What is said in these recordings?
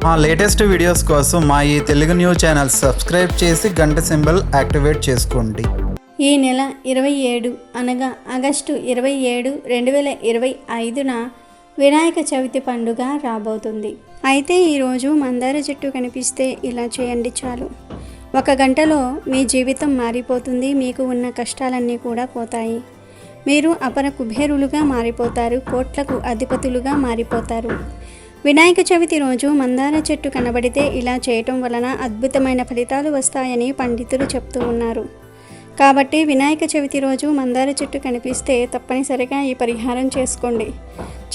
మా latest videos కోసం మా ఈ తెలుగు న్యూస్ ఛానల్ సబ్స్క్రైబ్ చేసి గంట సింబల్ యాక్టివేట్ చేసుకోండి. ఈ నెల 27 అనగా ఆగస్టు 27, 2025న వినాయక చవితి పండుగ రాబోతుంది. అయితే ఈరోజు మందార చెట్టు కనిపిస్తే ఇలా చేయండి చాలు. 1 గంటలో మీ జీవితం మారిపోతుంది. మీకు ఉన్న కష్టాలన్నీ కూడా పోతాయి. మీరు అపర కుబేరులుగా మారిపోతారు. కోట్లకు అధిపతులుగా మారిపోతారు. వినాయక చవితి రోజు మందార చెట్టు కనబడితే ఇలా చేయటం వలన అద్భుతమైన ఫలితాలు వస్తాయని పండితులు చెప్తూ ఉన్నారు. కాబట్టి వినాయక చవితి రోజు మందార చెట్టు కనిపిస్తే తప్పనిసరిగా ఈ పరిహారం చేసుకోండి.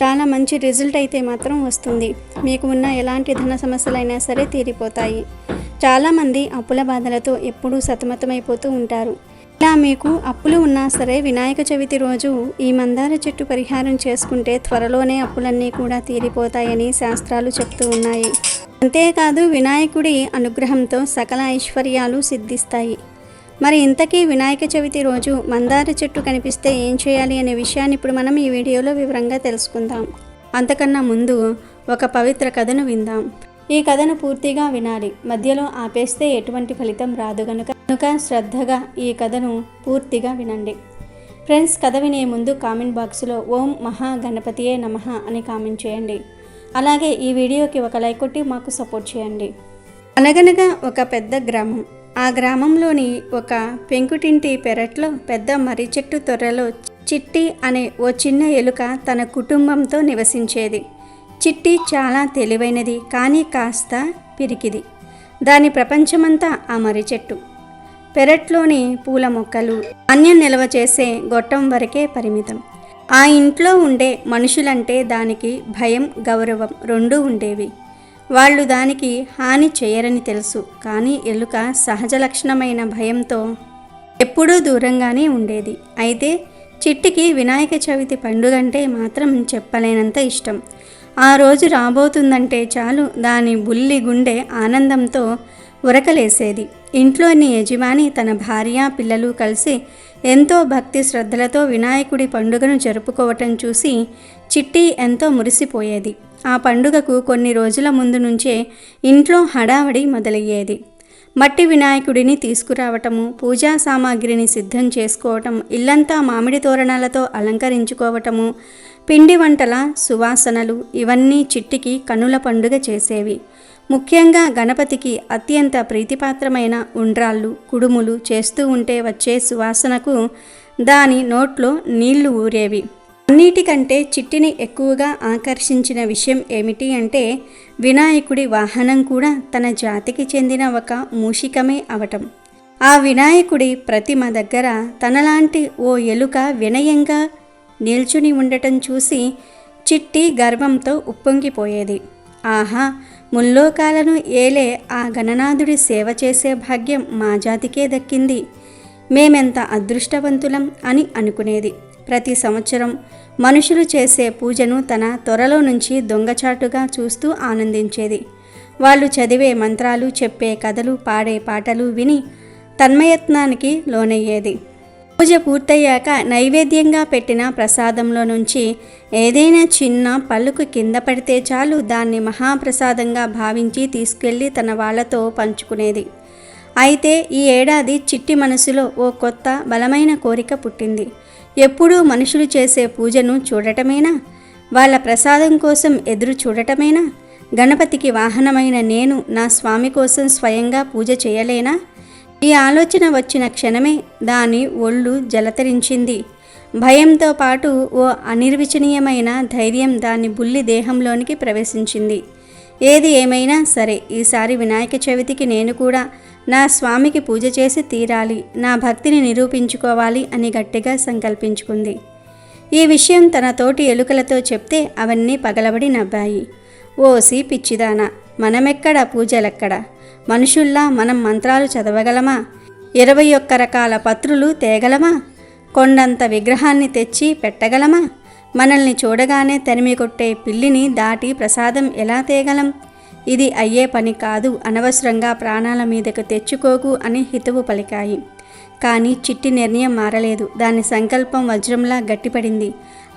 చాలా మంచి రిజల్ట్ అయితే మాత్రం వస్తుంది. మీకు ఉన్న ఎలాంటి ధన సమస్యలైనా సరే తీరిపోతాయి. చాలామంది అప్పుల బాధలతో ఎప్పుడూ సతమతమైపోతూ ఉంటారు. ఇలా మీకు అప్పులు ఉన్నా సరే వినాయక చవితి రోజు ఈ మందార చెట్టు పరిహారం చేసుకుంటే త్వరలోనే అప్పులన్నీ కూడా తీరిపోతాయని శాస్త్రాలు చెప్తూ ఉన్నాయి. అంతేకాదు వినాయకుడి అనుగ్రహంతో సకల ఐశ్వర్యాలు సిద్ధిస్తాయి. మరి ఇంతకీ వినాయక చవితి రోజు మందార చెట్టు కనిపిస్తే ఏం చేయాలి అనే విషయాన్ని ఇప్పుడు మనం ఈ వీడియోలో వివరంగా తెలుసుకుందాం. అంతకన్నా ముందు ఒక పవిత్ర కథను విందాం. ఈ కథను పూర్తిగా వినాలి. మధ్యలో ఆపేస్తే ఎటువంటి ఫలితం రాదు కనుక శ్రద్ధగా ఈ కథను పూర్తిగా వినండి. ఫ్రెండ్స్, కథ వినే ముందు కామెంట్ బాక్స్లో ఓం మహా గణపతియే నమః అని కామెంట్ చేయండి. అలాగే ఈ వీడియోకి ఒక లైక్ కొట్టి మాకు సపోర్ట్ చేయండి. అనగనగా ఒక పెద్ద గ్రామం. ఆ గ్రామంలోని ఒక పెంకుటింటి పెరట్లో పెద్ద మర్రి చెట్టు తొర్రలో చిట్టి అనే ఓ చిన్న ఎలుక తన కుటుంబంతో నివసించేది. చిట్టి చాలా తెలివైనది, కానీ కాస్త పిరికిది. దాని ప్రపంచమంతా ఆ మర్రి చెట్టు, పెరట్లోని పూల మొక్కలు, ధాన్యం నిల్వ చేసే గొట్టం వరకే పరిమితం. ఆ ఇంట్లో ఉండే మనుషులంటే దానికి భయం, గౌరవం రెండూ ఉండేవి. వాళ్ళు దానికి హాని చేయరని తెలుసు, కానీ ఎలుక సహజ లక్షణమైన భయంతో ఎప్పుడూ దూరంగానే ఉండేది. అయితే చిట్టికి వినాయక చవితి పండుగంటే మాత్రం చెప్పలేనంత ఇష్టం. ఆ రోజు రాబోతుందంటే చాలు దాని బుల్లి గుండె ఆనందంతో ఉరకలేసేది. ఇంట్లోని యజమాని తన భార్య, పిల్లలు కలిసి ఎంతో భక్తి శ్రద్ధలతో వినాయకుడి పండుగను జరుపుకోవటం చూసి చిట్టి ఎంతో మురిసిపోయేది. ఆ పండుగకు కొన్ని రోజుల ముందు నుంచే ఇంట్లో హడావడి మొదలయ్యేది. మట్టి వినాయకుడిని తీసుకురావటము, పూజా సామాగ్రిని సిద్ధం చేసుకోవటం, ఇల్లంతా మామిడి తోరణాలతో అలంకరించుకోవటము, పిండి వంటల సువాసనలు ఇవన్నీ చిట్టికి కన్నుల పండుగ చేసేవి. ముఖ్యంగా గణపతికి అత్యంత ప్రీతిపాత్రమైన ఉండ్రాళ్ళు, కుడుములు చేస్తూ ఉంటే వచ్చే సువాసనకు దాని నోట్లో నీళ్లు ఊరేవి. అన్నిటికంటే చిట్టిని ఎక్కువగా ఆకర్షించిన విషయం ఏమిటి అంటే వినాయకుడి వాహనం కూడా తన జాతికి చెందిన ఒక మూషికమే అవటం. ఆ వినాయకుడి ప్రతిమ దగ్గర తనలాంటి ఓ ఎలుక వినయంగా నిల్చుని ఉండటం చూసి చిట్టి గర్వంతో ఉప్పొంగిపోయేది. ఆహా, ముల్లోకాలను ఏలే ఆ గణనాథుడి సేవ చేసే భాగ్యం మా జాతికే దక్కింది, మేమెంత అదృష్టవంతులం అని అనుకునేది. ప్రతి సంవత్సరం మనుషులు చేసే పూజను తన త్వరలో నుంచి దొంగచాటుగా చూస్తూ ఆనందించేది. వాళ్ళు చదివే మంత్రాలు, చెప్పే కథలు, పాడే పాటలు విని తన్మయత్నానికి లోనయ్యేది. పూజ పూర్తయ్యాక నైవేద్యంగా పెట్టిన ప్రసాదంలో నుంచి ఏదైనా చిన్న పలుకు కింద పడితే చాలు దాన్ని మహాప్రసాదంగా భావించి తీసుకెళ్లి తన వాళ్లతో పంచుకునేది. అయితే ఈ ఏడాది చిట్టి మనసులో ఓ కొత్త బలమైన కోరిక పుట్టింది. ఎప్పుడూ మనుషులు చేసే పూజను చూడటమేనా? వాళ్ళ ప్రసాదం కోసం ఎదురు చూడటమేనా? గణపతికి వాహనమైన నేను నా స్వామి కోసం స్వయంగా పూజ చేయలేనా? ఈ ఆలోచన వచ్చిన క్షణమే దాని ఒళ్ళు జలతరించింది. భయంతో పాటు ఓ అనిర్వచనీయమైన ధైర్యం దాని బుల్లి దేహంలోనికి ప్రవేశించింది. ఏది ఏమైనా సరే, ఈసారి వినాయక చవితికి నేను కూడా నా స్వామికి పూజ చేసి తీరాలి, నా భక్తిని నిరూపించుకోవాలి అని గట్టిగా సంకల్పించుకుంది. ఈ విషయం తన తోటి ఎలుకలతో చెప్తే అవన్నీ పగలబడి నవ్వాయి. ఓసి పిచ్చిదానా, మనమెక్కడ పూజలెక్కడ, మనుషుల్లా మనం మంత్రాలు చదవగలమా? 21 రకాల పత్రులు తేగలమా? కొండంత విగ్రహాన్ని తెచ్చి పెట్టగలమా? మనల్ని చూడగానే తరిమి కొట్టే పిల్లిని దాటి ప్రసాదం ఎలా తేగలం? ఇది అయ్యే పని కాదు, అనవసరంగా ప్రాణాల మీదకు తెచ్చుకోకు అని హితవు పలికాయి. కానీ చిట్టి నిర్ణయం మారలేదు. దాని సంకల్పం వజ్రంలా గట్టిపడింది.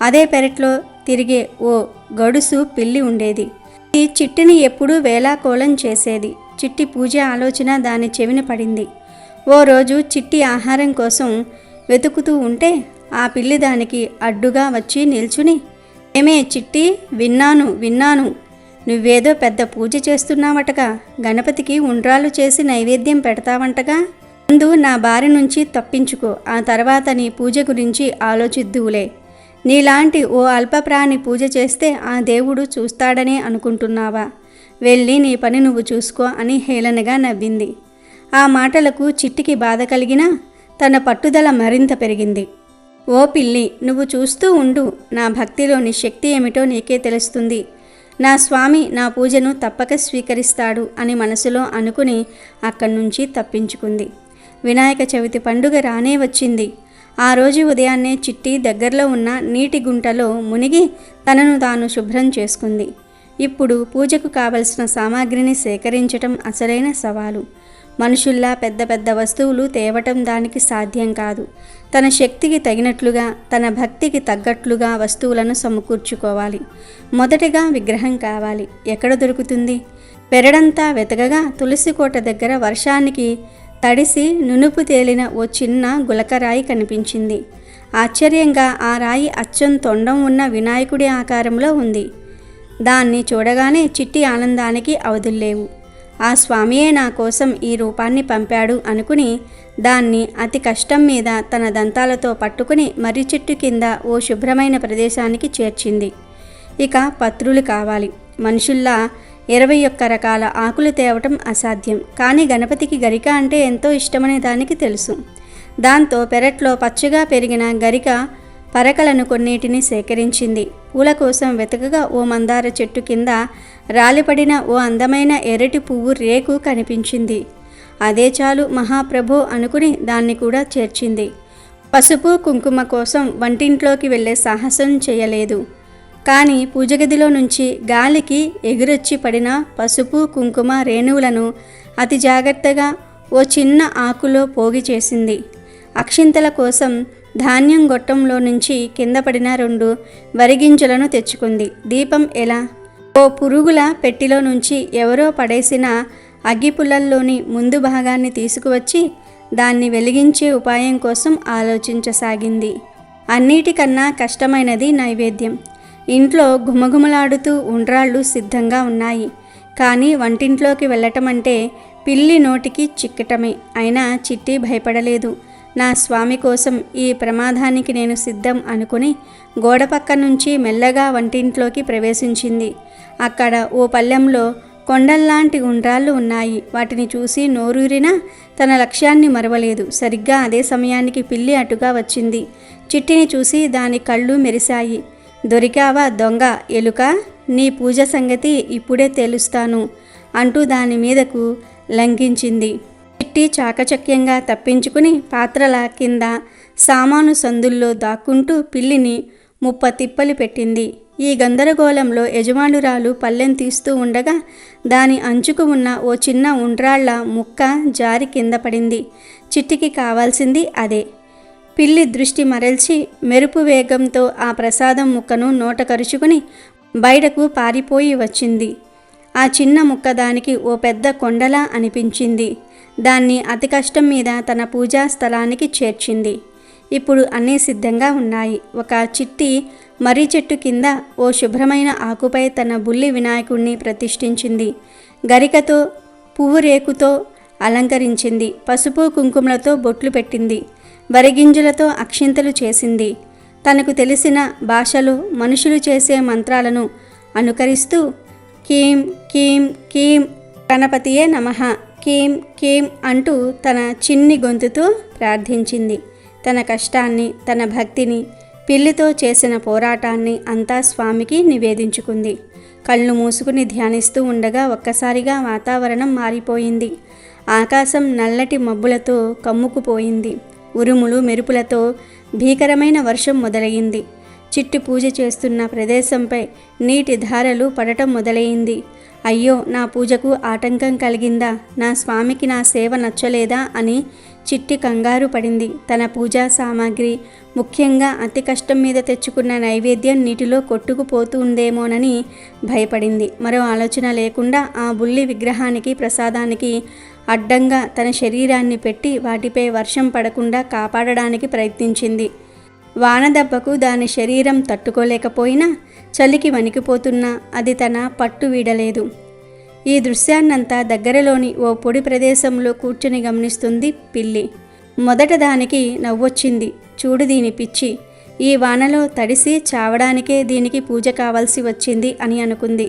అదే పెరట్లో తిరిగే ఓ గడుసు పిల్లి ఉండేది. ఈ చిట్టిని ఎప్పుడూ వేళాకోళం చేసేది. చిట్టి పూజ ఆలోచన దాని చెవిన పడింది. ఓ రోజు చిట్టి ఆహారం కోసం వెతుకుతూ ఉంటే ఆ పిల్లి దానికి అడ్డుగా వచ్చి నిల్చుని, ఏమే చిట్టి, విన్నాను నువ్వేదో పెద్ద పూజ చేస్తున్నావటగా, గణపతికి ఉండ్రాలు చేసి నైవేద్యం పెడతావంటగా. ముందు నా బారి నుంచి తప్పించుకో, ఆ తర్వాత నీ పూజ గురించి ఆలోచిద్దువులే. నీలాంటి ఓ అల్పప్రాణి పూజ చేస్తే ఆ దేవుడు చూస్తాడనే అనుకుంటున్నావా? వెళ్ళి నీ పని నువ్వు చూసుకో అని హేళనగా నవ్వింది. ఆ మాటలకు చిట్టికి బాధ కలిగినా తన పట్టుదల మరింత పెరిగింది. ఓ పిల్లి, నువ్వు చూస్తూ ఉండు, నా భక్తిలోని శక్తి ఏమిటో నీకే తెలుస్తుంది. నా స్వామి నా పూజను తప్పక స్వీకరిస్తాడు అని మనసులో అనుకుని అక్కడి నుంచి తప్పించుకుంది. వినాయక చవితి పండుగ రానే వచ్చింది. ఆ రోజు ఉదయాన్నే చిట్టి దగ్గరలో ఉన్న నీటి గుంటలో మునిగి తనను తాను శుభ్రం చేసుకుంది. ఇప్పుడు పూజకు కావలసిన సామాగ్రిని సేకరించటం అసలైన సవాలు. మనుషుల్లా పెద్ద పెద్ద వస్తువులు తేవటం దానికి సాధ్యం కాదు. తన శక్తికి తగినట్లుగా, తన భక్తికి తగ్గట్లుగా వస్తువులను సమకూర్చుకోవాలి. మొదటగా విగ్రహం కావాలి. ఎక్కడ దొరుకుతుంది? పెరడంతా వెతకగా తులసికోట దగ్గర వర్షానికి తడిసి నునుపు తేలిన ఓ చిన్న గులకరాయి కనిపించింది. ఆశ్చర్యంగా ఆ రాయి అచ్చం తొండం ఉన్న వినాయకుడి ఆకారంలో ఉంది. దాన్ని చూడగానే చిట్టి ఆనందానికి అవధుల్లేవు. ఆ స్వామియే నా కోసం ఈ రూపాన్ని పంపాడు అనుకుని దాన్ని అతి కష్టం మీద తన దంతాలతో పట్టుకుని మర్రి చెట్టు కింద ఓ శుభ్రమైన ప్రదేశానికి చేర్చింది. ఇక పత్రులు కావాలి. మనుషుల్లా 21 రకాల ఆకులు తేవటం అసాధ్యం. కానీ గణపతికి గరిక అంటే ఎంతో ఇష్టమనే దానికి తెలుసు. దాంతో పెరట్లో పచ్చగా పెరిగిన గరిక పరకలను కొన్నిటిని సేకరించింది. పూల కోసం వెతకగా ఓ మందార చెట్టు కింద రాలిపడిన ఓ అందమైన ఎర్రటి పువ్వు రేకు కనిపించింది. అదే చాలు మహాప్రభో అనుకుని దాన్ని కూడా చేర్చింది. పసుపు కుంకుమ కోసం వంటింట్లోకి వెళ్ళే సాహసం చేయలేదు. కానీ పూజగదిలో నుంచి గాలికి ఎగురొచ్చి పడిన పసుపు కుంకుమ రేణువులను అతి జాగ్రత్తగా ఓ చిన్న ఆకులో పోగి చేసింది. అక్షింతల కోసం ధాన్యం గొట్టంలో నుంచి కింద పడిన 2 వరిగింజలను తెచ్చుకుంది. దీపం ఎలా? ఓ పురుగుల పెట్టిలో నుంచి ఎవరో పడేసిన అగ్గిపుల్లల్లోని ముందు భాగాన్ని తీసుకువచ్చి దాన్ని వెలిగించే ఉపాయం కోసం ఆలోచించసాగింది. అన్నిటికన్నా కష్టమైనది నైవేద్యం. ఇంట్లో ఘుమఘుమలాడుతూ ఉండ్రాళ్ళు సిద్ధంగా ఉన్నాయి. కానీ వంటింట్లోకి వెళ్ళటం అంటే పిల్లి నోటికి చిక్కటమే. అయినా చిట్టి భయపడలేదు. నా స్వామి కోసం ఈ ప్రమాదానికి నేను సిద్ధం అనుకుని గోడ పక్క నుంచి మెల్లగా వంటింట్లోకి ప్రవేశించింది. అక్కడ ఓ పళ్ళెంలో కొండల్లాంటి ఉండ్రాళ్ళు ఉన్నాయి. వాటిని చూసి నోరూరినా తన లక్ష్యాన్ని మరవలేదు. సరిగ్గా అదే సమయానికి పిల్లి అటుగా వచ్చింది. చిట్టిని చూసి దాని కళ్ళు మెరిశాయి. దొరికావా దొంగ ఎలుక, నీ పూజ సంగతి ఇప్పుడే తేలుస్తాను అంటూ దాని మీదకు లంఘించింది. చిట్టి చాకచక్యంగా తప్పించుకుని పాత్రల కింద సామాను సందుల్లో దాక్కుంటూ పిల్లిని 30 తిప్పలు పెట్టింది. ఈ గందరగోళంలో యజమానురాలు పళ్ళెం తీస్తూ ఉండగా దాని అంచుకు ఉన్న ఓ చిన్న ఉండ్రాళ్ల ముక్క జారి కింద పడింది. చిట్టికి కావాల్సింది అదే. పిల్లి దృష్టి మరల్చి మెరుపు వేగంతో ఆ ప్రసాదం ముక్కను నోట కరుచుకుని బయటకు పారిపోయి వచ్చింది. ఆ చిన్న ముక్క దానికి ఓ పెద్ద కొండలా అనిపించింది. దాన్ని అతి కష్టం మీద తన పూజా స్థలానికి చేర్చింది. ఇప్పుడు అన్నీ సిద్ధంగా ఉన్నాయి. ఒక చిట్టి మర్రి చెట్టు కింద ఓ శుభ్రమైన ఆకుపై తన బుల్లి వినాయకుడిని ప్రతిష్ఠించింది. గరికతో పువ్వు రేకుతో అలంకరించింది. పసుపు కుంకుమలతో బొట్లు పెట్టింది. వరిగింజలతో అక్షింతలు చేసింది. తనకు తెలిసిన భాషలో మనుషులు చేసే మంత్రాలను అనుకరిస్తూ కీం కీం కీం గణపతియే నమః కీం కీం అంటూ తన చిన్ని గొంతుతో ప్రార్థించింది. తన కష్టాన్ని, తన భక్తిని, పిల్లితో చేసిన పోరాటాన్ని అంతా స్వామికి నివేదించుకుంది. కళ్ళు మూసుకుని ధ్యానిస్తూ ఉండగా ఒక్కసారిగా వాతావరణం మారిపోయింది. ఆకాశం నల్లటి మబ్బులతో కమ్ముకుపోయింది. ఉరుములు మెరుపులతో భీకరమైన వర్షం మొదలయ్యింది. చిట్టి పూజ చేస్తున్న ప్రదేశంపై నీటి ధారలు పడటం మొదలైంది. అయ్యో, నా పూజకు ఆటంకం కలిగిందా? నా స్వామికి నా సేవ నచ్చలేదా అని చిట్టి కంగారు పడింది. తన పూజా సామాగ్రి, ముఖ్యంగా అతి కష్టం మీద తెచ్చుకున్న నైవేద్యం నీటిలో కొట్టుకుపోతుందేమోనని భయపడింది. మరో ఆలోచన లేకుండా ఆ బుల్లి విగ్రహానికి, ప్రసాదానికి అడ్డంగా తన శరీరాన్ని పెట్టి వాటిపై వర్షం పడకుండా కాపాడడానికి ప్రయత్నించింది. వానదెబ్బకు దాని శరీరం తట్టుకోలేకపోయినా, చలికి వణికిపోతున్నా అది తన పట్టు వీడలేదు. ఈ దృశ్యాన్నంతా దగ్గరలోని ఓ పొడి ప్రదేశంలో కూర్చుని గమనిస్తుంది పిల్లి. మొదట దానికి నవ్వొచ్చింది. చూడు దీని పిచ్చి, ఈ వానలో తడిసి చావడానికే దీనికి పూజ కావాల్సి వచ్చింది అని అనుకుంది.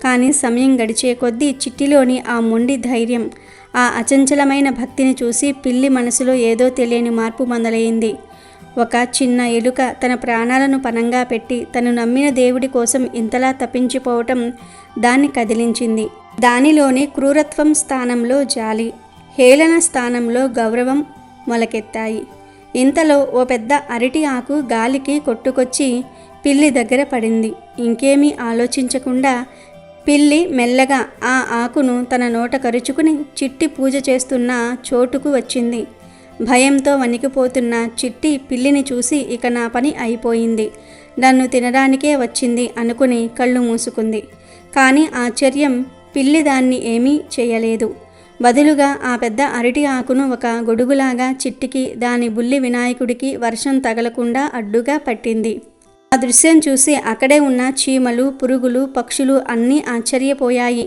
కానీ సమయం గడిచే కొద్దీ చిట్టిలోని ఆ మొండి ధైర్యం, ఆ అచంచలమైన భక్తిని చూసి పిల్లి మనసులో ఏదో తెలియని మార్పు మొదలైంది. ఒక చిన్న ఎలుక తన ప్రాణాలను పణంగా పెట్టి తను నమ్మిన దేవుడి కోసం ఇంతలా తప్పించిపోవటం దాన్ని కదిలించింది. దానిలోని క్రూరత్వం స్థానంలో జాలి, హేళన స్థానంలో గౌరవం మొలకెత్తాయి. ఇంతలో ఓ పెద్ద అరటి ఆకు గాలికి కొట్టుకొచ్చి పిల్లి దగ్గర పడింది. ఇంకేమీ ఆలోచించకుండా పిల్లి మెల్లగా ఆ ఆకును తన నోట కరుచుకుని చిట్టి పూజ చేస్తున్న చోటుకు వచ్చింది. భయంతో వణికిపోతున్న చిట్టి పిల్లిని చూసి ఇక నా పని అయిపోయింది, నన్ను తినడానికే వచ్చింది అనుకుని కళ్ళు మూసుకుంది. కానీ ఆశ్చర్యం, పిల్లి దాన్ని ఏమీ చేయలేదు. బదులుగా ఆ పెద్ద అరటి ఆకును ఒక గొడుగులాగా చిట్టికి, దాని బుల్లి వినాయకుడికి వర్షం తగలకుండా అడ్డుగా పట్టింది. ఆ దృశ్యం చూసి అక్కడే ఉన్న చీమలు, పురుగులు, పక్షులు అన్నీ ఆశ్చర్యపోయాయి.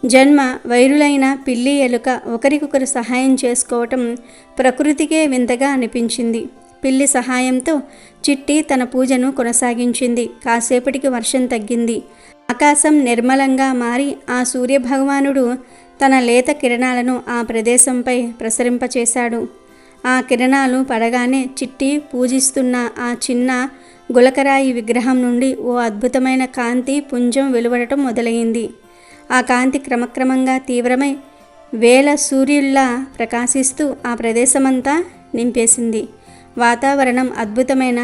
జన్మ వైరులైన పిల్లి, ఎలుక ఒకరికొకరు సహాయం చేసుకోవటం ప్రకృతికే వింతగా అనిపించింది. పిల్లి సహాయంతో చిట్టి తన పూజను కొనసాగించింది. కాసేపటికి వర్షం తగ్గింది. ఆకాశం నిర్మలంగా మారి ఆ సూర్యభగవానుడు తన లేత కిరణాలను ఆ ప్రదేశంపై ప్రసరింపచేశాడు. ఆ కిరణాలు పడగానే చిట్టి పూజిస్తున్న ఆ చిన్న గులకరాయి విగ్రహం నుండి ఓ అద్భుతమైన కాంతి పుంజం వెలువడటం మొదలైంది. ఆ కాంతి క్రమక్రమంగా తీవ్రమై వేల సూర్యుల్లా ప్రకాశిస్తూ ఆ ప్రదేశమంతా నింపేసింది. వాతావరణం అద్భుతమైన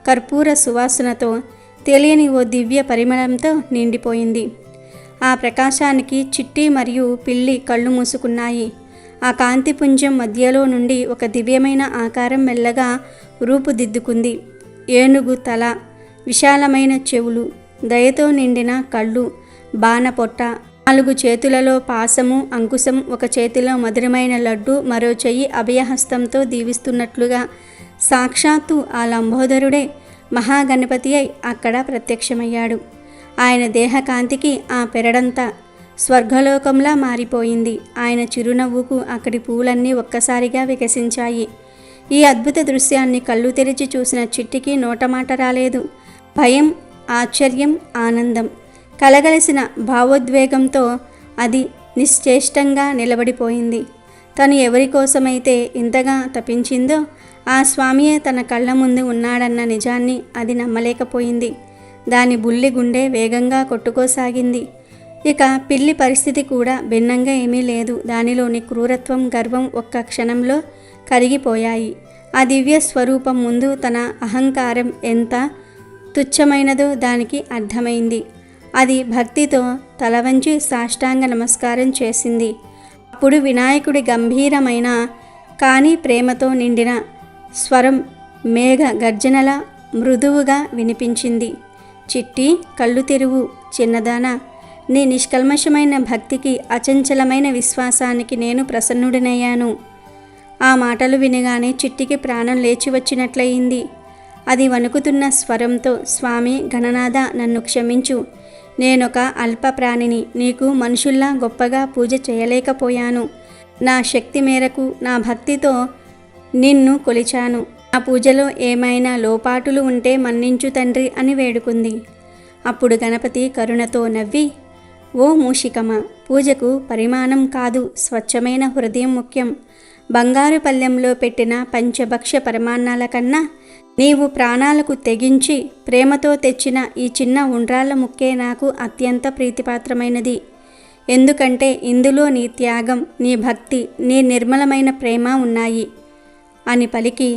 కర్పూర సువాసనతో, తెలియని ఓ దివ్య పరిమళంతో నిండిపోయింది. ఆ ప్రకాశానికి చిట్టి మరియు పిల్లి కళ్ళు మూసుకున్నాయి. ఆ కాంతిపుంజం మధ్యలో నుండి ఒక దివ్యమైన ఆకారం మెల్లగా రూపుదిద్దుకుంది. ఏనుగు తల, విశాలమైన చెవులు, దయతో నిండిన కళ్ళు, బాణపొట్ట, 4 చేతులలో పాశము, అంకుశం, ఒక చేతిలో మధురమైన లడ్డు, మరో చెయ్యి అభయహస్తంతో దీవిస్తున్నట్లుగా సాక్షాత్తు ఆ లంబోదరుడే మహాగణపతి అయి అక్కడ ప్రత్యక్షమయ్యాడు. ఆయన దేహకాంతికి ఆ పెరడంతా స్వర్గలోకంలా మారిపోయింది. ఆయన చిరునవ్వుకు అక్కడి పూలన్నీ ఒక్కసారిగా వికసించాయి. ఈ అద్భుత దృశ్యాన్ని కళ్ళు తెరిచి చూసిన చిట్టికి నోటమాట రాలేదు. భయం, ఆశ్చర్యం, ఆనందం కలగలిసిన భావోద్వేగంతో అది నిశ్చేష్టంగా నిలబడిపోయింది. తను ఎవరి కోసమైతే ఇంతగా తపించిందో ఆ స్వామియే తన కళ్ళ ముందు ఉన్నాడన్న నిజాన్ని అది నమ్మలేకపోయింది. దాని బుల్లి గుండె వేగంగా కొట్టుకోసాగింది. ఇక పిల్లి పరిస్థితి కూడా భిన్నంగా ఏమీ లేదు. దానిలోని క్రూరత్వం, గర్వం ఒక్క క్షణంలో కరిగిపోయాయి. ఆ దివ్య స్వరూపం ముందు తన అహంకారం ఎంత తుచ్చమైనదో దానికి అర్థమైంది. అది భక్తితో తలవంచి సాష్టాంగ నమస్కారం చేసింది. అప్పుడు వినాయకుడి గంభీరమైన కానీ ప్రేమతో నిండిన స్వరం మేఘ గర్జనల మృదువుగా వినిపించింది. చిట్టి, కళ్ళు తెరువు చిన్నదానా, నీ నిష్కల్మషమైన భక్తికి, అచంచలమైన విశ్వాసానికి నేను ప్రసన్నుడినయ్యాను. ఆ మాటలు వినగానే చిట్టికి ప్రాణం లేచి వచ్చినట్లయింది. అది వణుకుతున్న స్వరంతో, స్వామి గణనాథ, నన్ను క్షమించు. నేనొక అల్ప ప్రాణిని, నీకు మనుషుల్లా గొప్పగా పూజ చేయలేకపోయాను. నా శక్తి మేరకు, నా భక్తితో నిన్ను కొలిచాను. ఆ పూజలో ఏమైనా లోపాటులు ఉంటే మన్నించు తండ్రి అని వేడుకుంది. అప్పుడు గణపతి కరుణతో నవ్వి, ఓ మూషికమ, పూజకు పరిమాణం కాదు, స్వచ్ఛమైన హృదయం ముఖ్యం. బంగారు పళ్ళెంలో పెట్టిన పంచభక్ష పరమాన్నాల కన్నా నీవు ప్రాణాలకు తెగించి ప్రేమతో తెచ్చిన ఈ చిన్న ఉండ్రాళ్ళ ముక్కే నాకు అత్యంత ప్రీతిపాత్రమైనది. ఎందుకంటే ఇందులో నీ త్యాగం, నీ భక్తి, నీ నిర్మలమైన ప్రేమ ఉన్నాయి అని పలికి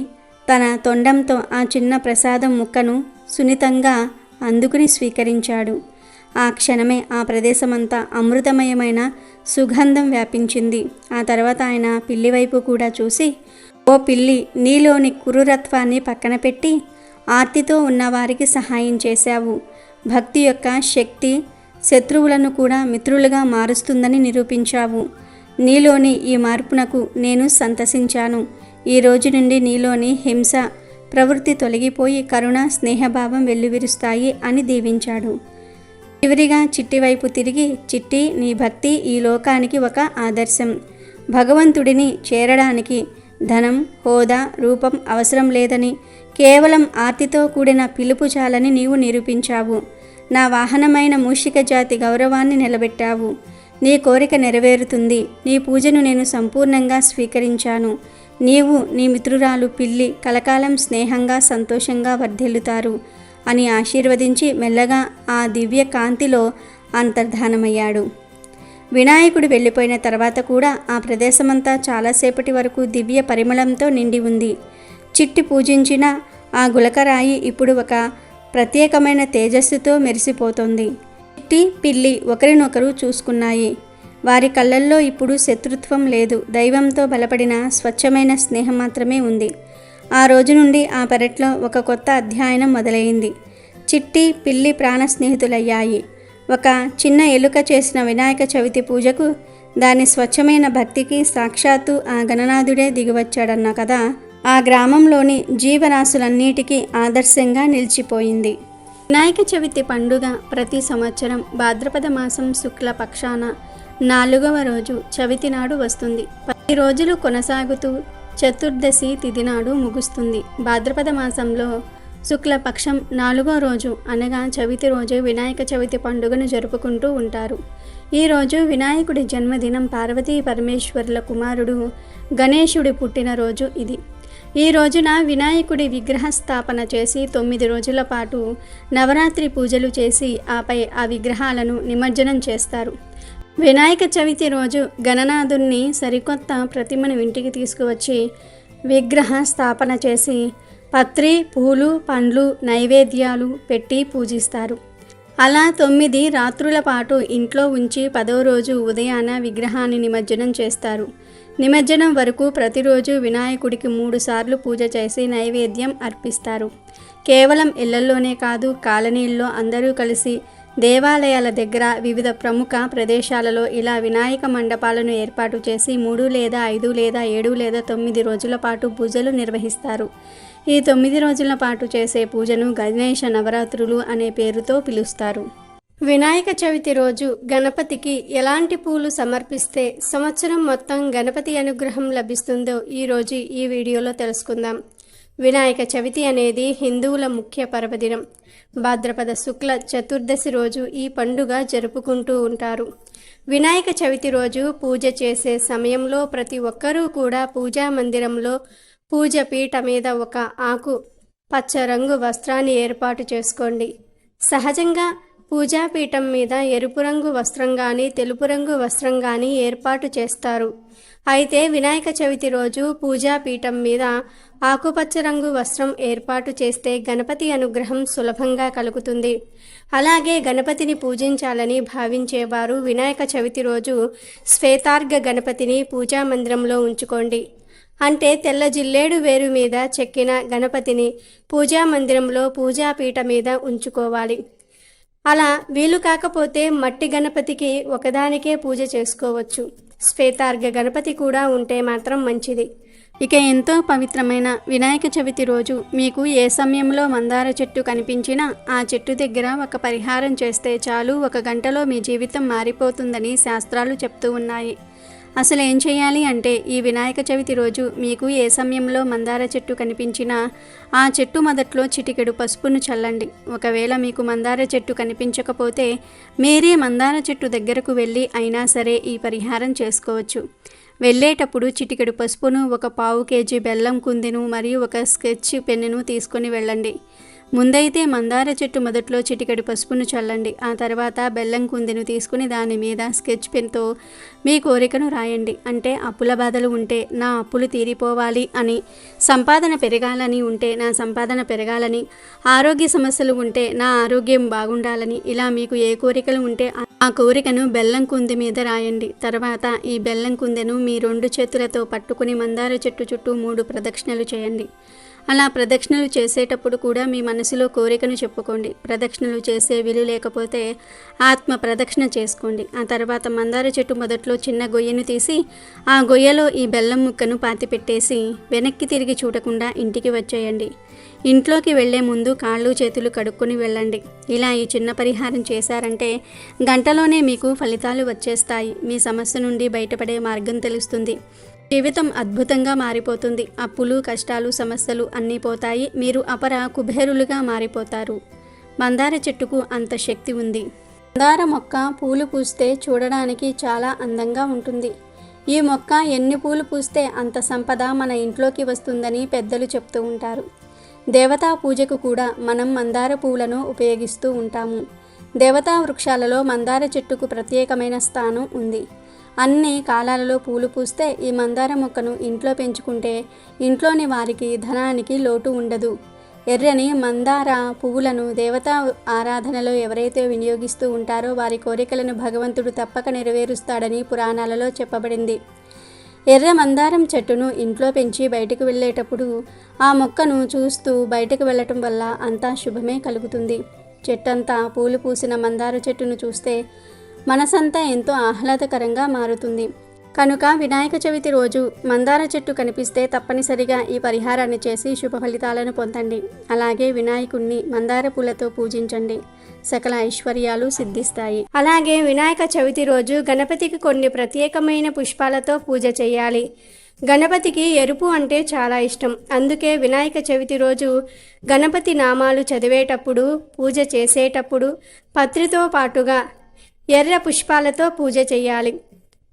తన తొండంతో ఆ చిన్న ప్రసాదం ముక్కను సున్నితంగా అందుకుని స్వీకరించాడు. ఆ క్షణమే ఆ ప్రదేశమంతా అమృతమయమైన సుగంధం వ్యాపించింది. ఆ తర్వాత ఆయన పిల్లి వైపు కూడా చూసి, ఓ పిల్లి, నీలోని క్రూరత్వాన్ని పక్కన పెట్టి ఆర్తితో ఉన్నవారికి సహాయం చేశావు. భక్తి యొక్క శక్తి శత్రువులను కూడా మిత్రులుగా మారుస్తుందని నిరూపించావు. నీలోని ఈ మార్పునకు నేను సంతసించాను. ఈ రోజు నుండి నీలోని హింస ప్రవృత్తి తొలగిపోయి కరుణ, స్నేహభావం వెల్లువిరుస్తాయి అని దీవించాడు. చివరిగా చిట్టి వైపు తిరిగి, చిట్టి, నీ భక్తి ఈ లోకానికి ఒక ఆదర్శం. భగవంతుడిని చేరడానికి ధనం, హోదా, రూపం అవసరం లేదని, కేవలం ఆర్తితో కూడిన పిలుపు చాలని నీవు నిరూపించావు. నా వాహనమైన మూషిక జాతి గౌరవాన్ని నిలబెట్టావు. నీ కోరిక నెరవేరుతుంది. నీ పూజను నేను సంపూర్ణంగా స్వీకరించాను. నీవు, నీ మిత్రురాలు పిల్లి కలకాలం స్నేహంగా, సంతోషంగా వర్ధిల్లుతారు అని ఆశీర్వదించి మెల్లగా ఆ దివ్య కాంతిలో అంతర్ధానమయ్యాడు. వినాయకుడు వెళ్ళిపోయిన తర్వాత కూడా ఆ ప్రదేశమంతా చాలాసేపటి వరకు దివ్య పరిమళంతో నిండి ఉంది. చిట్టి పూజించిన ఆ గులకరాయి ఇప్పుడు ఒక ప్రత్యేకమైన తేజస్సుతో మెరిసిపోతోంది. చిట్టి, పిల్లి ఒకరినొకరు చూసుకున్నాయి. వారి కళ్ళల్లో ఇప్పుడు శత్రుత్వం లేదు. దైవంతో బలపడిన స్వచ్ఛమైన స్నేహం మాత్రమే ఉంది. ఆ రోజు నుండి ఆ పెరట్లో ఒక కొత్త అధ్యయనం మొదలైంది. చిట్టి, పిల్లి ప్రాణ స్నేహితులయ్యాయి. ఒక చిన్న ఎలుక చేసిన వినాయక చవితి పూజకు, దాని స్వచ్ఛమైన భక్తికి సాక్షాత్తు ఆ గణనాథుడే దిగివచ్చాడన్న కథ ఆ గ్రామంలోని జీవరాశులన్నిటికీ ఆదర్శంగా నిలిచిపోయింది. వినాయక చవితి పండుగ ప్రతి సంవత్సరం భాద్రపద మాసం శుక్ల పక్షాన 4వ రోజు చవితి నాడు వస్తుంది. 10 రోజులు కొనసాగుతూ చతుర్దశి తిథి నాడు ముగుస్తుంది. భాద్రపద మాసంలో శుక్లపక్షం 4వ రోజు అనగా చవితి రోజు వినాయక చవితి పండుగను జరుపుకుంటూ ఉంటారు. ఈ రోజు వినాయకుడి జన్మదినం. పార్వతీ పరమేశ్వరుల కుమారుడు గణేశుడి పుట్టినరోజు ఇది. ఈ రోజున వినాయకుడి విగ్రహ స్థాపన చేసి 9 రోజుల పాటు నవరాత్రి పూజలు చేసి ఆపై ఆ విగ్రహాలను నిమజ్జనం చేస్తారు. వినాయక చవితి రోజు గణనాథుణ్ణి సరికొత్త ప్రతిమను ఇంటికి తీసుకువచ్చి విగ్రహ స్థాపన చేసి పత్రి, పూలు, పండ్లు, నైవేద్యాలు పెట్టి పూజిస్తారు. అలా 9 రాత్రుల పాటు ఇంట్లో ఉంచి 10వ రోజు ఉదయాన విగ్రహాన్ని నిమజ్జనం చేస్తారు. నిమజ్జనం వరకు ప్రతిరోజు వినాయకుడికి 3 సార్లు పూజ చేసి నైవేద్యం అర్పిస్తారు. కేవలం ఇళ్లల్లోనే కాదు, కాలనీల్లో అందరూ కలిసి దేవాలయాల దగ్గర వివిధ ప్రముఖ ప్రదేశాలలో ఇలా వినాయక మండపాలను ఏర్పాటు చేసి 3 లేదా 5 లేదా 7 లేదా 9 రోజుల పాటు పూజలు నిర్వహిస్తారు. ఈ 9 రోజుల పాటు చేసే పూజను గణేశ నవరాత్రులు అనే పేరుతో పిలుస్తారు. వినాయక చవితి రోజు గణపతికి ఎలాంటి పూలు సమర్పిస్తే సంవత్సరం మొత్తం గణపతి అనుగ్రహం లభిస్తుందో ఈరోజు ఈ వీడియోలో తెలుసుకుందాం. వినాయక చవితి అనేది హిందువుల ముఖ్య పర్వదినం. భాద్రపద శుక్ల చతుర్దశి రోజు ఈ పండుగ జరుపుకుంటూ ఉంటారు. వినాయక చవితి రోజు పూజ చేసే సమయంలో ప్రతి ఒక్కరూ కూడా పూజా మందిరంలో పూజ పీట మీద ఒక ఆకు పచ్చ రంగు వస్త్రాన్ని ఏర్పాటు చేసుకోండి. సహజంగా పూజాపీఠం మీద ఎరుపు రంగు వస్త్రం కానీ తెలుపు రంగు వస్త్రం కానీ ఏర్పాటు చేస్తారు. అయితే వినాయక చవితి రోజు పూజాపీఠం మీద ఆకుపచ్చ రంగు వస్త్రం ఏర్పాటు చేస్తే గణపతి అనుగ్రహం సులభంగా కలుగుతుంది. అలాగే గణపతిని పూజించాలని భావించేవారు వినాయక చవితి రోజు శ్వేతార్ఘ గణపతిని పూజా మందిరంలో ఉంచుకోండి. అంటే తెల్ల జిల్లేడు వేరు మీద చెక్కిన గణపతిని పూజా మందిరంలో పూజాపీఠ మీద ఉంచుకోవాలి. అలా వీలు కాకపోతే మట్టి గణపతికి ఒకదానికే పూజ చేసుకోవచ్చు. శ్వేతార్ఘ గణపతి కూడా ఉంటే మాత్రం మంచిది. ఇక ఎంతో పవిత్రమైన వినాయక చవితి రోజు మీకు ఏ సమయంలో మందార చెట్టు కనిపించినా ఆ చెట్టు దగ్గర ఒక పరిహారం చేస్తే చాలు, 1 గంటలో మీ జీవితం మారిపోతుందని శాస్త్రాలు చెప్తూ ఉన్నాయి. అసలు ఏం చేయాలి అంటే, ఈ వినాయక చవితి రోజు మీకు ఏ సమయంలో మందార చెట్టు కనిపించినా ఆ చెట్టు మొదట్లో చిటికెడు పసుపును చల్లండి. ఒకవేళ మీకు మందార చెట్టు కనిపించకపోతే మీరే మందార చెట్టు దగ్గరకు వెళ్ళి అయినా సరే ఈ పరిహారం చేసుకోవచ్చు. వెళ్ళేటప్పుడు చిటికెడు పసుపును, 1 పావు కేజీ బెల్లం కుందిను మరియు 1 స్కెచ్ పెన్నును తీసుకొని వెళ్ళండి. ముందైతే మందార చెట్టు మొదట్లో చిటికెడు పసుపును చల్లండి. ఆ తర్వాత బెల్లం కుందెను తీసుకుని దాని మీద స్కెచ్ పెన్తో మీ కోరికను రాయండి. అంటే అప్పుల బాధలు ఉంటే నా అప్పులు తీరిపోవాలి అని, సంపాదన పెరగాలని ఉంటే నా సంపాదన పెరగాలని, ఆరోగ్య సమస్యలు ఉంటే నా ఆరోగ్యం బాగుండాలని, ఇలా మీకు ఏ కోరికలు ఉంటే ఆ కోరికను బెల్లం కుంది మీద రాయండి. తర్వాత ఈ బెల్లం కుందెను మీ 2 చేతులతో పట్టుకుని మందార చెట్టు చుట్టూ 3 ప్రదక్షిణలు చేయండి. అలా ప్రదక్షిణలు చేసేటప్పుడు కూడా మీ మనసులో కోరికను చెప్పుకోండి. ప్రదక్షిణలు చేసే వీలు లేకపోతే ఆత్మ ప్రదక్షిణ చేసుకోండి. ఆ తర్వాత మందార చెట్టు మొదట్లో చిన్న గొయ్యను తీసి ఆ గొయ్యలో ఈ బెల్లం ముక్కను పాతిపెట్టేసి వెనక్కి తిరిగి చూడకుండా ఇంటికి వచ్చేయండి. ఇంట్లోకి వెళ్లే ముందు కాళ్ళు చేతులు కడుక్కొని వెళ్ళండి. ఇలా ఈ చిన్న పరిహారం చేశారంటే గంటలోనే మీకు ఫలితాలు వచ్చేస్తాయి. మీ సమస్య నుండి బయటపడే మార్గం తెలుస్తుంది. జీవితం అద్భుతంగా మారిపోతుంది. అప్పులు, కష్టాలు, సమస్యలు అన్నీ పోతాయి. మీరు అపర కుబేరులుగా మారిపోతారు. మందార చెట్టుకు అంత శక్తి ఉంది. మందార మొక్క పూలు పూస్తే చూడడానికి చాలా అందంగా ఉంటుంది. ఈ మొక్క ఎన్ని పూలు పూస్తే అంత సంపద మన ఇంట్లోకి వస్తుందని పెద్దలు చెప్తూ ఉంటారు. దేవతా పూజకు కూడా మనం మందార పూలను ఉపయోగిస్తూ ఉంటాము. దేవతా వృక్షాలలో మందార చెట్టుకు ప్రత్యేకమైన స్థానం ఉంది. అన్ని కాలాలలో పూలు పూస్తే ఈ మందార మొక్కను ఇంట్లో పెంచుకుంటే ఇంట్లోని వారికి ధనానికి లోటు ఉండదు. ఎర్రని మందార పువ్వులను దేవతా ఆరాధనలో ఎవరైతే వినియోగిస్తూ ఉంటారో వారి కోరికలను భగవంతుడు తప్పక నెరవేరుస్తాడని పురాణాలలో చెప్పబడింది. ఎర్ర మందారం చెట్టును ఇంట్లో పెంచి బయటకు వెళ్ళేటప్పుడు ఆ మొక్కను చూస్తూ బయటకు వెళ్ళటం వల్ల అంతా శుభమే కలుగుతుంది. చెట్టంతా పూలు పూసిన మందార చెట్టును చూస్తే మనసంతా ఎంతో ఆహ్లాదకరంగా మారుతుంది. కనుక వినాయక చవితి రోజు మందార చెట్టు కనిపిస్తే తప్పనిసరిగా ఈ పరిహారాన్ని చేసి శుభ ఫలితాలను పొందండి. అలాగే వినాయకుణ్ణి మందార పూలతో పూజించండి. సకల ఐశ్వర్యాలు సిద్ధిస్తాయి. అలాగే వినాయక చవితి రోజు గణపతికి కొన్ని ప్రత్యేకమైన పుష్పాలతో పూజ చేయాలి. గణపతికి ఎరుపు అంటే చాలా ఇష్టం. అందుకే వినాయక చవితి రోజు గణపతి నామాలు చదివేటప్పుడు, పూజ చేసేటప్పుడు పత్రితో పాటుగా ఎర్ర పుష్పాలతో పూజ చేయాలి.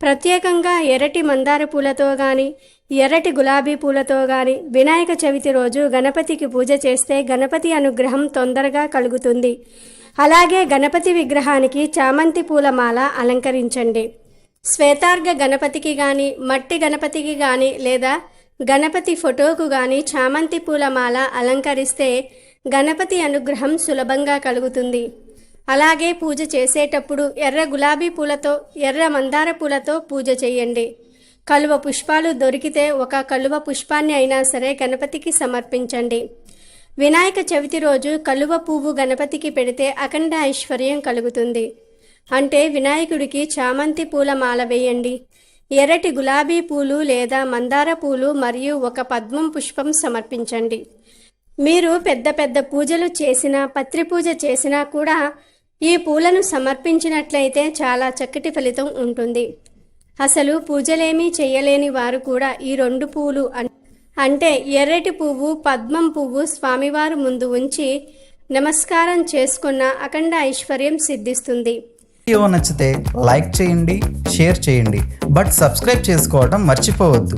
ప్రత్యేకంగా ఎర్రటి మందార పూలతో కానీ, ఎర్రటి గులాబీ పూలతో కానీ వినాయక చవితి రోజు గణపతికి పూజ చేస్తే గణపతి అనుగ్రహం తొందరగా కలుగుతుంది. అలాగే గణపతి విగ్రహానికి చామంతి పూలమాల అలంకరించండి. శ్వేతార్ఘ గణపతికి కానీ, మట్టి గణపతికి కానీ లేదా గణపతి ఫోటోకు కానీ చామంతి పూలమాల అలంకరిస్తే గణపతి అనుగ్రహం సులభంగా కలుగుతుంది. అలాగే పూజ చేసేటప్పుడు ఎర్ర గులాబీ పూలతో, ఎర్ర మందార పూలతో పూజ చేయండి. కలువ పుష్పాలు దొరికితే ఒక కలువ పుష్పాన్ని అయినా సరే గణపతికి సమర్పించండి. వినాయక చవితి రోజు కలువ పువ్వు గణపతికి పెడితే అఖండ ఐశ్వర్యం కలుగుతుంది. అంటే వినాయకుడికి చామంతి పూల మాల వేయండి. ఎర్రటి గులాబీ పూలు లేదా మందార పూలు మరియు ఒక పద్మం పుష్పం సమర్పించండి. మీరు పెద్ద పెద్ద పూజలు చేసినా, పత్రి పూజ చేసినా కూడా ఈ పూలను సమర్పించినట్లయితే చాలా చక్కటి ఫలితం ఉంటుంది. అసలు పూజలేమీ చేయలేని వారు కూడా ఈ 2 పూలు అంటే ఎర్రటి పువ్వు, పద్మం పువ్వు స్వామివారు ముందు ఉంచి నమస్కారం చేసుకున్న అఖండ ఐశ్వర్యం సిద్ధిస్తుంది. వీడియో నచ్చితే లైక్ చేయండి, షేర్ చేయండి, బట్ సబ్స్క్రైబ్ చేసుకోవడం మర్చిపోవద్దు.